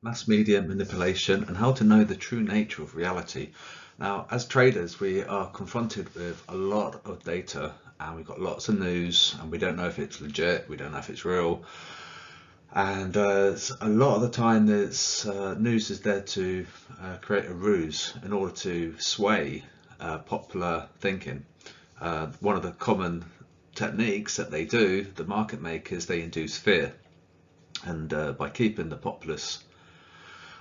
mass media manipulation, and how to know the true nature of reality. Now, as traders, we are confronted with a lot of data and we've got lots of news and we don't know if it's legit, we don't know if it's real. And a lot of the time, news is there to create a ruse in order to sway popular thinking. One of the common techniques that they do, the market makers, they induce fear. And by keeping the populace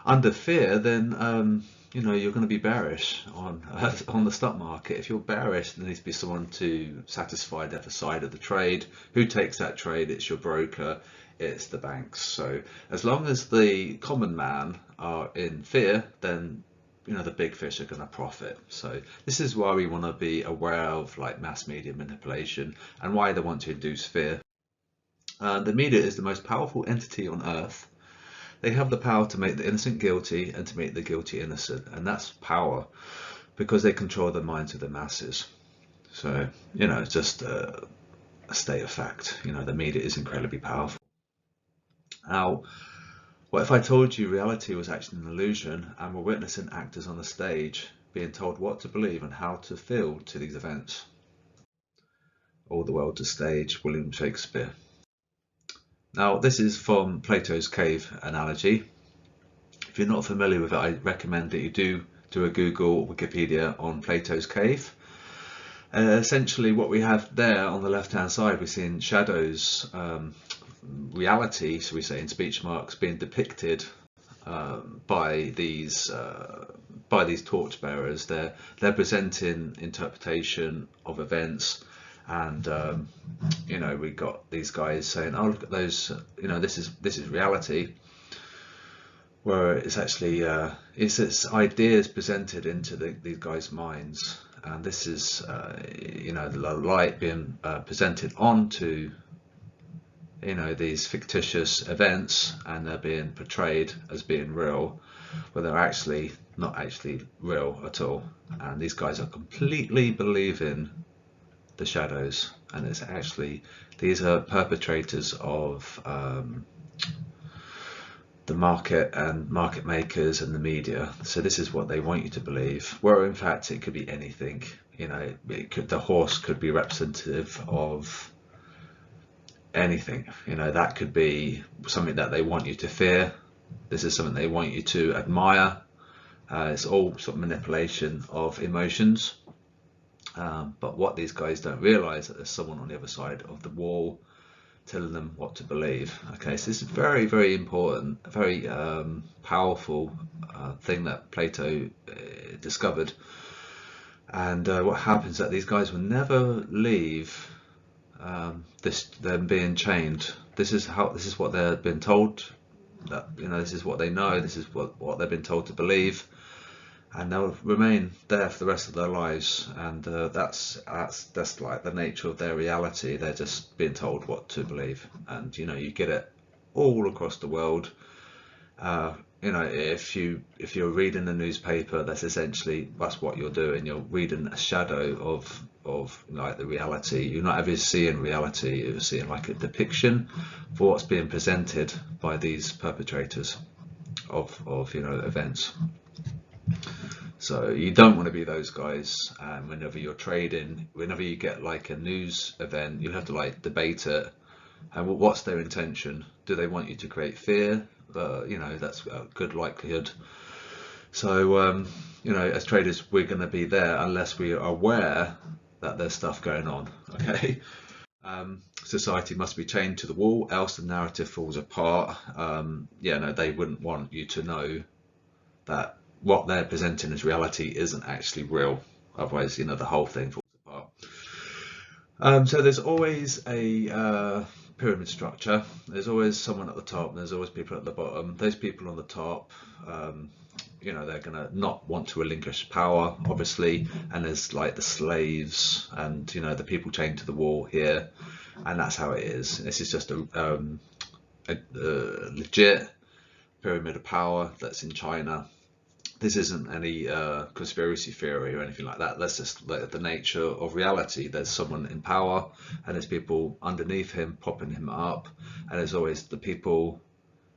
under fear, then you're going to be bearish on the stock market. If you're bearish, there needs to be someone to satisfy the other side of the trade. Who takes that trade? It's your broker, it's the banks. So as long as the common man are in fear, then the big fish are going to profit. So this is why we want to be aware of like mass media manipulation and why they want to induce fear. The media is the most powerful entity on earth. They have the power to make the innocent guilty and to make the guilty innocent, and that's power because they control the minds of the masses. So it's just a state of fact. The media is incredibly powerful. Now, what if I told you reality was actually an illusion and we're witnessing actors on the stage being told what to believe and how to feel to these events? All the world's a stage, William Shakespeare. Now, this is from Plato's cave analogy. If you're not familiar with it, I recommend that you do a Google Wikipedia on Plato's cave. Essentially, what we have there on the left-hand side, we're seeing shadows, reality, so we say in speech marks, being depicted by these torchbearers. They're presenting interpretation of events. And we got these guys saying, "Oh, look at those! This is reality." Where it's actually it's ideas presented into these guys' minds, and this is the light being presented onto these fictitious events, and they're being portrayed as being real, but they're actually not actually real at all. And these guys are completely believing the shadows, and it's actually these are perpetrators of the market and market makers and the media. So this is what they want you to believe, where in fact it could be anything. The horse could be representative of anything. That could be something that they want you to fear. This is something they want you to admire. It's all sort of manipulation of emotions. But what these guys don't realize that there's someone on the other side of the wall telling them what to believe. Okay, so this is very, very important, a very powerful thing that Plato discovered. And what happens is that these guys will never leave them being chained. This is what they've been told. That this is what they know. This is what they've been told to believe. And they'll remain there for the rest of their lives, and that's like the nature of their reality. They're just being told what to believe, and you get it all across the world. If you're reading the newspaper, that's what you're doing. You're reading a shadow of like the reality. You're not ever seeing reality. You're seeing like a depiction for what's being presented by these perpetrators of events. So you don't want to be those guys. Whenever you're trading, whenever you get like a news event, you have to like debate it. And what's their intention? Do they want you to create fear? That's a good likelihood. So as traders, we're going to be there unless we are aware that there's stuff going on. Okay. Society must be chained to the wall, else the narrative falls apart. They wouldn't want you to know that what they're presenting as reality isn't actually real. Otherwise, the whole thing falls apart. So there's always a pyramid structure. There's always someone at the top, and there's always people at the bottom. Those people on the top, they're gonna not want to relinquish power, obviously. And there's like the slaves, and the people chained to the wall here, and that's how it is. This is just a legit pyramid of power that's in China. This isn't any conspiracy theory or anything like that. That's just the nature of reality. There's someone in power, and there's people underneath him propping him up, and there's always the people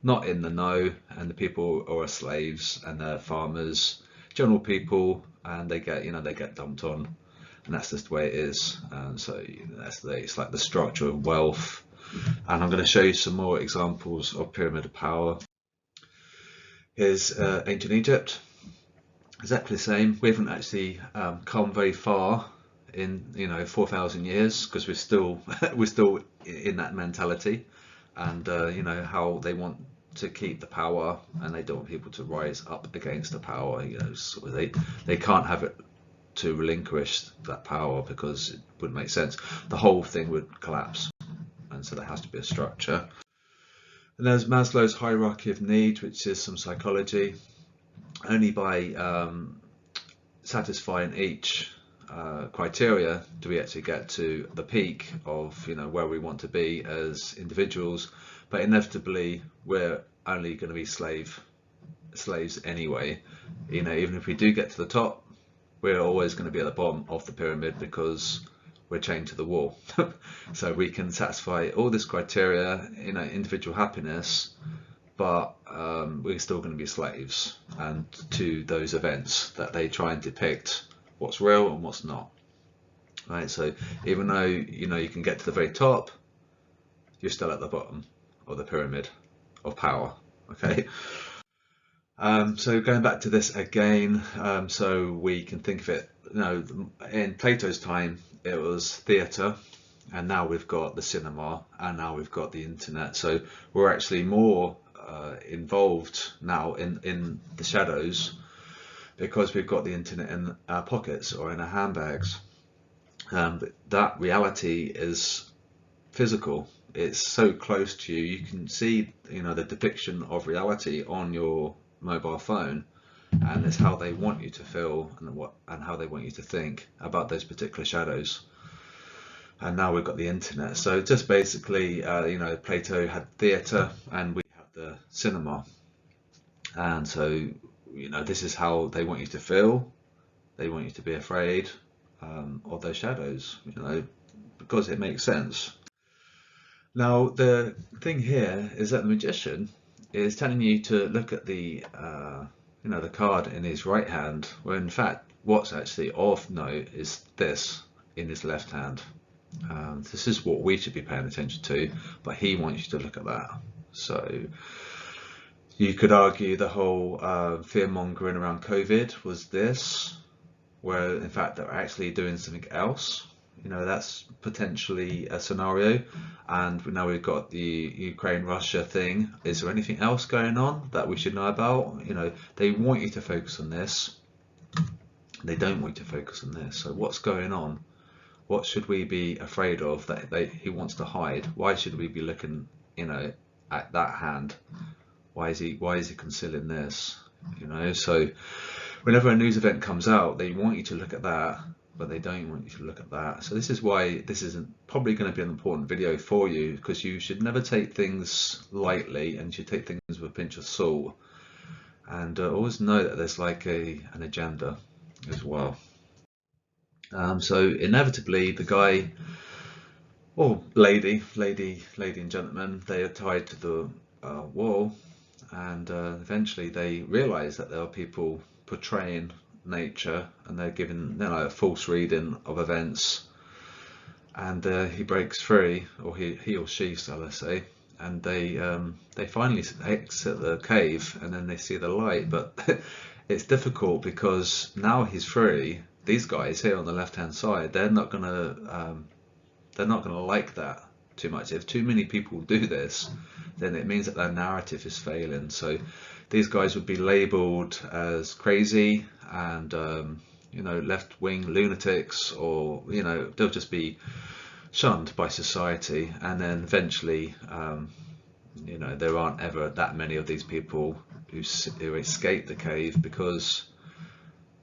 not in the know, and the people are slaves, and they're farmers, general people, and they get dumped on, and that's just the way it is. And so it's like the structure of wealth. And I'm going to show you some more examples of pyramid of power. Here's ancient Egypt. Exactly the same. We haven't actually come very far in 4,000 years, because we're still in that mentality, and how they want to keep the power, and they don't want people to rise up against the power. So they can't have it to relinquish that power, because it wouldn't make sense. The whole thing would collapse, and so there has to be a structure. And there's Maslow's hierarchy of needs, which is some psychology. Only by satisfying each criteria do we actually get to the peak of where we want to be as individuals, but inevitably we're only going to be slaves anyway. Even if we do get to the top, we're always going to be at the bottom of the pyramid, because we're chained to the wall. So we can satisfy all this criteria, individual happiness, but we're still going to be slaves and to those events that they try and depict what's real and what's not. Right, so even though you can get to the very top, you're still at the bottom of the pyramid of power. Okay. So going back to this again, so we can think of it, in Plato's time it was theatre, and now we've got the cinema, and now we've got the internet. So we're actually more involved now in the shadows, because we've got the internet in our pockets or in our handbags. But that reality is physical. It's so close to you. You can see the depiction of reality on your mobile phone, and it's how they want you to feel and how they want you to think about those particular shadows. And now we've got the internet. So just basically, Plato had theatre and we have the cinema. And so, this is how they want you to feel. They want you to be afraid of those shadows, because it makes sense. Now, the thing here is that the magician is telling you to look at the the card in his right hand, where in fact what's actually of note is this in his left hand. This is what we should be paying attention to, but he wants you to look at that. So you could argue the whole fear mongering around COVID was this, where in fact they're actually doing something else. That's potentially a scenario. And now we've got the Ukraine-Russia thing. Is there anything else going on that we should know about? They want you to focus on this. They don't want you to focus on this. So what's going on? What should we be afraid of that he wants to hide? Why should we be looking, at that hand? Why is he concealing this? So whenever a news event comes out, they want you to look at that, but they don't want you to look at that. So this is why this isn't probably going to be an important video for you, because you should never take things lightly, and you should take things with a pinch of salt, and always know that there's like an agenda as well. So inevitably the guy or lady and gentleman, they are tied to the wall, and eventually they realize that there are people portraying nature, and they're given a false reading of events, and he breaks free, or he or she, shall I say, and they finally exit the cave, and then they see the light. But it's difficult, because now he's free. These guys here on the left hand side, they're not gonna like that too much. If too many people do this, then it means that their narrative is failing. So these guys would be labeled as crazy and left-wing lunatics, or they'll just be shunned by society. And then eventually there aren't ever that many of these people who escape the cave, because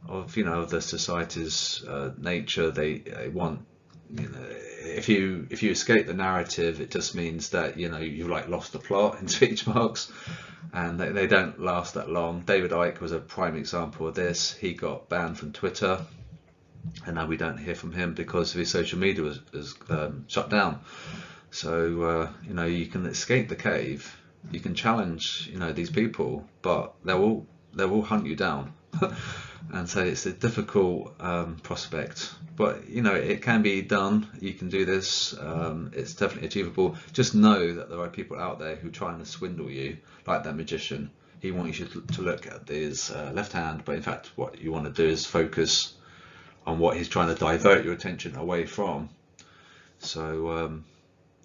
of the society's nature. They want, if you escape the narrative, it just means that you like lost the plot in speech marks, and they don't last that long. David Icke was a prime example of this. He got banned from Twitter, and now we don't hear from him because his social media was shut down. So you can escape the cave, you can challenge, you know, these people, but they will hunt you down. And so it's a difficult prospect, but you know, it can be done. You can do this. It's definitely achievable. Just know that there are people out there who try and swindle you, like that magician. He wants you to look at his left hand, but in fact what you want to do is focus on what he's trying to divert your attention away from. So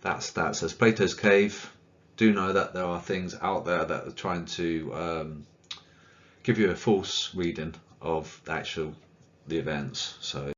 that's as Plato's cave. Do know that there are things out there that are trying to give you a false reading of the events. So